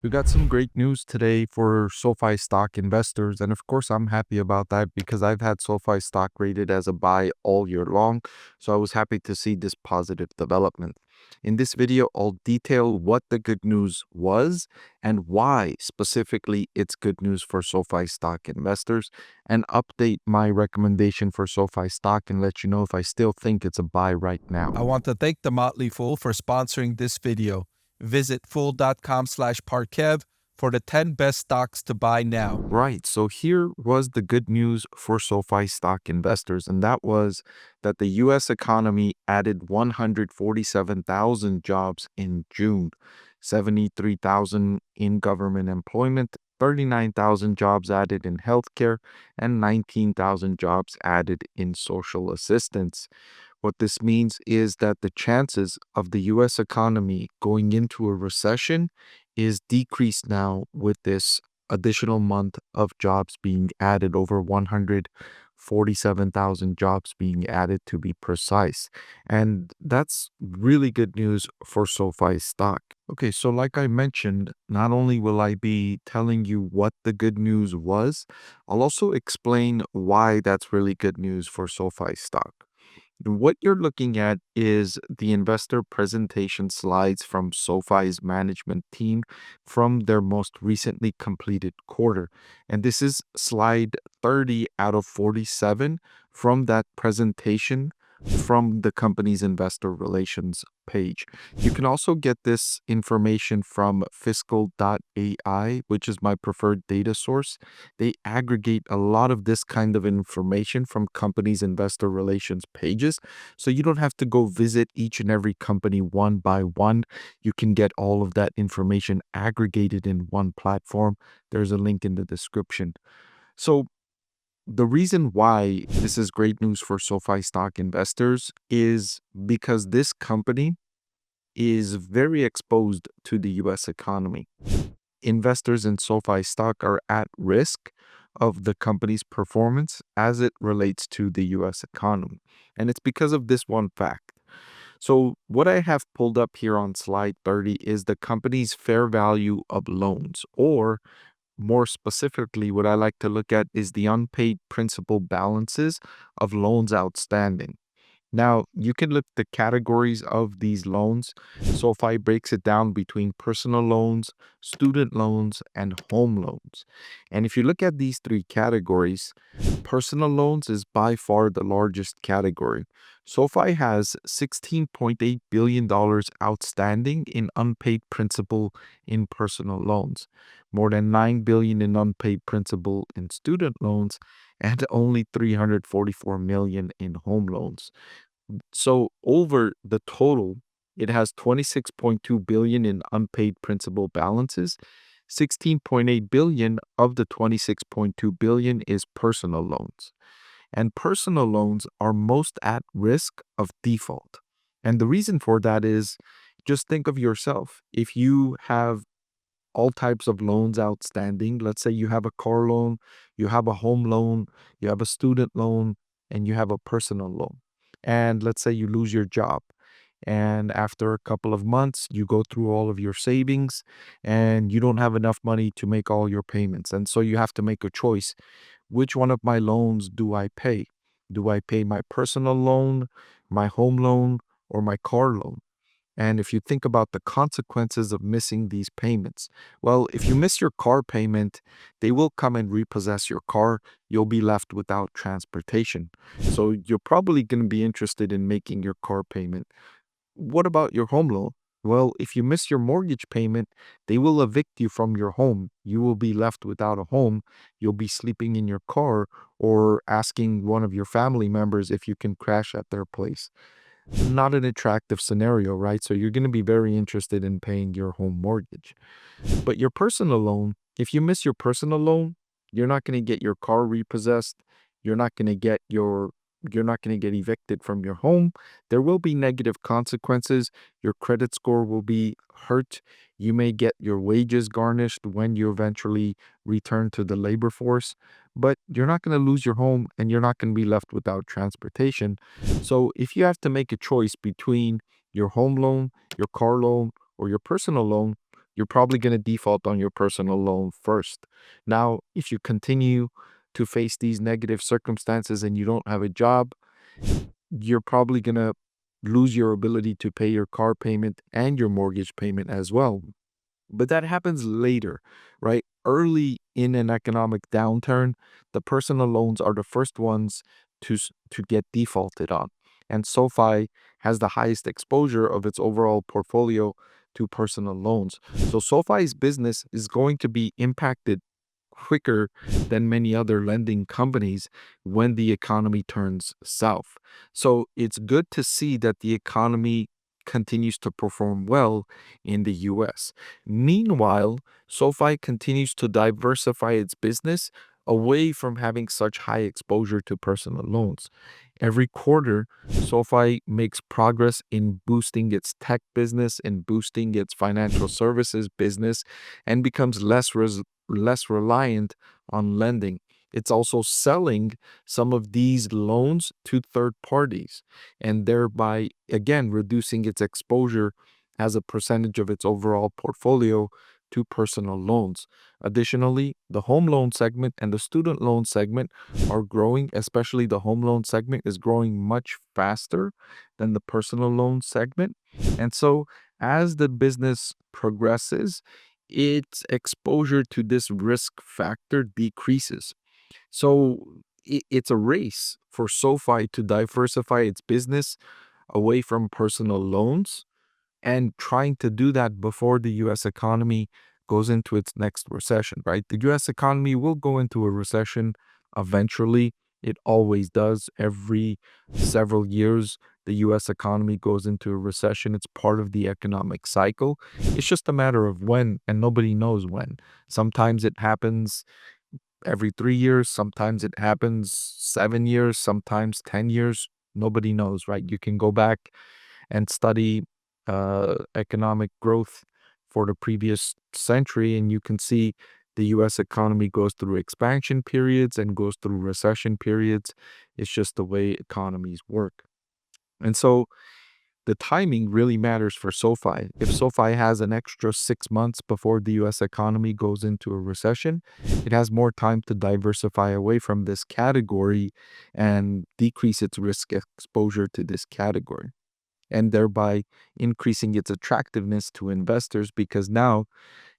We got some great news today for SoFi stock investors. And of course, I'm happy about that because I've had SoFi stock rated as a buy all year long. So I was happy to see this positive development. In this video, I'll detail what the good news was and why specifically it's good news for SoFi stock investors, and update my recommendation for SoFi stock and let you know if I still think it's a buy right now. I want to thank the Motley Fool for sponsoring this video. Visit fool.com/parkev for the 10 best stocks to buy now. Right. So here was the good news for SoFi stock investors, and that was that the US economy added 147,000 jobs in June, 73,000 in government employment, 39,000 jobs added in healthcare, and 19,000 jobs added in social assistance. What this means is that the chances of the US economy going into a recession is decreased now with this additional month of jobs being added, over 147,000 jobs being added to be precise. And that's really good news for SoFi stock. Okay, so like I mentioned, not only will I be telling you what the good news was, I'll also explain why that's really good news for SoFi stock. What you're looking at is the investor presentation slides from SoFi's management team from their most recently completed quarter. And this is slide 30 out of 47 from that presentation from the company's investor relations page. You can also get this information from fiscal.ai, which is my preferred data source. They aggregate a lot of this kind of information from companies' investor relations pages. So you don't have to go visit each and every company one by one. You can get all of that information aggregated in one platform. There's a link in the description. So the reason why this is great news for SoFi stock investors is because this company is very exposed to the US economy. Investors in SoFi stock are at risk of the company's performance as it relates to the US economy. And it's because of this one fact. So, what I have pulled up here on slide 30 is the company's fair value of loans, or more specifically, what I like to look at is the unpaid principal balances of loans outstanding. Now, you can look at the categories of these loans. SoFi breaks it down between personal loans, student loans, and home loans. And if you look at these three categories, personal loans is by far the largest category. SoFi has $16.8 billion outstanding in unpaid principal in personal loans, more than $9 billion in unpaid principal in student loans, and only $344 million in home loans. So over the total, it has 26.2 billion in unpaid principal balances. 16.8 billion of the 26.2 billion is personal loans. And personal loans are most at risk of default. And the reason for that is, just think of yourself. If you have all types of loans outstanding, let's say you have a car loan, you have a home loan, you have a student loan, and you have a personal loan. And let's say you lose your job. And after a couple of months, you go through all of your savings and you don't have enough money to make all your payments. And so you have to make a choice. Which one of my loans do I pay? Do I pay my personal loan, my home loan, or my car loan? And if you think about the consequences of missing these payments, well, if you miss your car payment, they will come and repossess your car. You'll be left without transportation. So you're probably going to be interested in making your car payment. What about your home loan? Well, if you miss your mortgage payment, they will evict you from your home. You will be left without a home. You'll be sleeping in your car or asking one of your family members if you can crash at their place. Not an attractive scenario, right? So you're going to be very interested in paying your home mortgage. But your personal loan, if you miss your personal loan, you're not going to get your car repossessed. You're not going to get your you're not going to get evicted from your home. There will be negative consequences. Your credit score will be hurt. You may get your wages garnished when you eventually return to the labor force, but you're not going to lose your home and you're not going to be left without transportation. So if you have to make a choice between your home loan, your car loan, or your personal loan, you're probably going to default on your personal loan first. Now, if you continue to face these negative circumstances and you don't have a job, you're probably going to lose your ability to pay your car payment and your mortgage payment as well. But that happens later, right? Early in an economic downturn, the personal loans are the first ones to get defaulted on. And SoFi has the highest exposure of its overall portfolio to personal loans. So SoFi's business is going to be impacted quicker than many other lending companies when the economy turns south. So it's good to see that the economy continues to perform well in the US. Meanwhile, SoFi continues to diversify its business away from having such high exposure to personal loans. Every quarter, SoFi makes progress in boosting its tech business and boosting its financial services business and becomes less reliant on lending. It's also selling some of these loans to third parties and thereby, again, reducing its exposure as a percentage of its overall portfolio to personal loans. Additionally, the home loan segment and the student loan segment are growing, especially the home loan segment is growing much faster than the personal loan segment. And so, as the business progresses, its exposure to this risk factor decreases. So it's a race for SoFi to diversify its business away from personal loans and trying to do that before the US economy goes into its next recession, right? The US economy will go into a recession eventually. It always does. Every several years, the US economy goes into a recession. It's part of the economic cycle. It's just a matter of when, and nobody knows when. Sometimes it happens every 3 years, sometimes it happens 7 years, sometimes 10 years. Nobody knows, right? You can go back and study economic growth for the previous century, and you can see the US economy goes through expansion periods and goes through recession periods. It's just the way economies work. And so the timing really matters for SoFi. If SoFi has an extra 6 months before the US economy goes into a recession, it has more time to diversify away from this category and decrease its risk exposure to this category, and thereby increasing its attractiveness to investors because now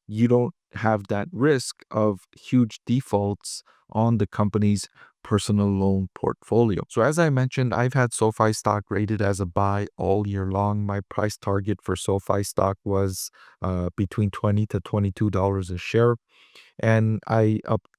you don't have that risk of huge defaults on the company's personal loan portfolio. So as I mentioned, I've had SoFi stock rated as a buy all year long. My price target for SoFi stock was between $20 to $22 a share. And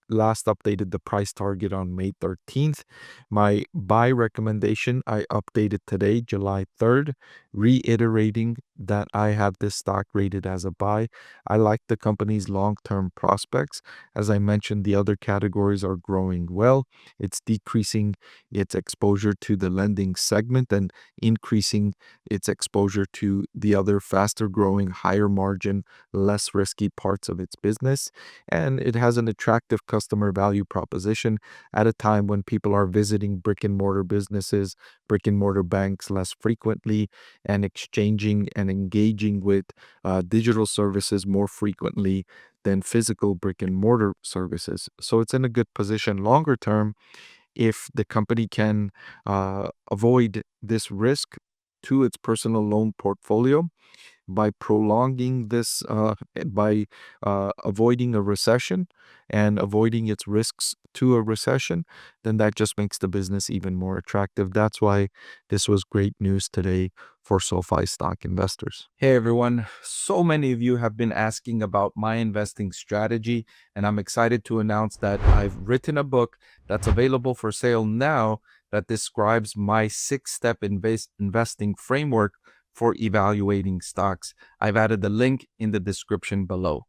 last updated the price target on May 13th. My buy recommendation I updated today, July 3rd, reiterating that I have this stock rated as a buy. I like the company's long-term prospects. As I mentioned, the other categories are growing well. It's decreasing its exposure to the lending segment and increasing its exposure to the other faster growing, higher margin, less risky parts of its business. And it has an attractive customer value proposition at a time when people are visiting brick and mortar businesses, brick and mortar banks less frequently, and exchanging and engaging with digital services more frequently than physical brick and mortar services. So it's in a good position longer term if the company can avoid this risk to its personal loan portfolio by prolonging this, by avoiding a recession and avoiding its risks to a recession, then that just makes the business even more attractive. That's why this was great news today for SoFi stock investors. Hey everyone, so many of you have been asking about my investing strategy, and I'm excited to announce that I've written a book that's available for sale now that describes my 6-step investing framework for evaluating stocks. I've added the link in the description below.